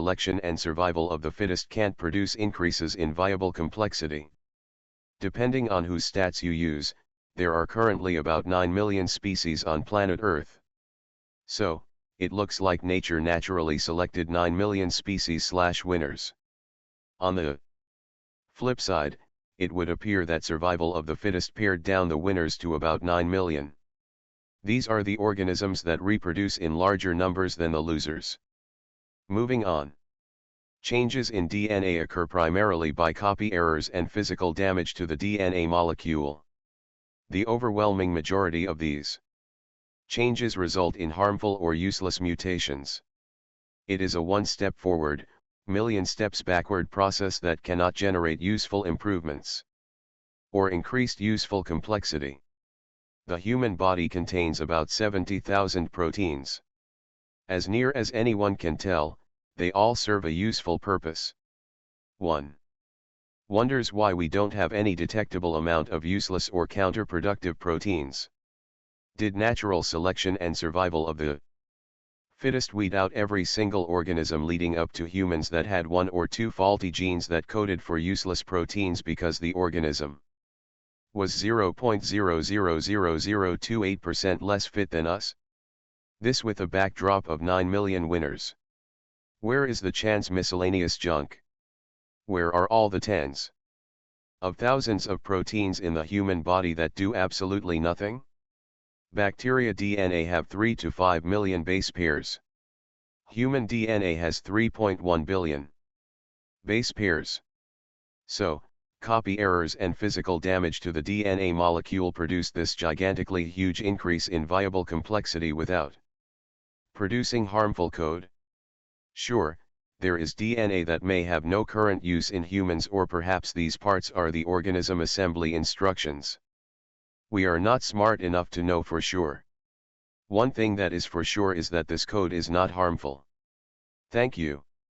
selection and survival of the fittest can't produce increases in viable complexity. Depending on whose stats you use, there are currently about 9 million species on planet Earth. So, it looks like nature naturally selected 9 million species/winners. On the flip side, it would appear that survival of the fittest pared down the winners to about 9 million. These are the organisms that reproduce in larger numbers than the losers. Moving on. Changes in DNA occur primarily by copy errors and physical damage to the DNA molecule. The overwhelming majority of these changes result in harmful or useless mutations. It is a one-step forward, million steps backward process that cannot generate useful improvements or increased useful complexity. The human body contains about 70,000 proteins. As near as anyone can tell, they all serve a useful purpose. 1. Wonders why we don't have any detectable amount of useless or counterproductive proteins. Did natural selection and survival of the fittest weed out every single organism leading up to humans that had one or two faulty genes that coded for useless proteins because the organism was 0.000028% less fit than us? This with a backdrop of 9 million winners. Where is the chance miscellaneous junk? Where are all the tens of thousands of proteins in the human body that do absolutely nothing? Bacteria DNA have 3 to 5 million base pairs. Human DNA has 3.1 billion base pairs. So, copy errors and physical damage to the DNA molecule produce this gigantically huge increase in viable complexity without producing harmful code. Sure, there is DNA that may have no current use in humans, or perhaps these parts are the organism assembly instructions. We are not smart enough to know for sure. One thing that is for sure is that this code is not harmful. Thank you.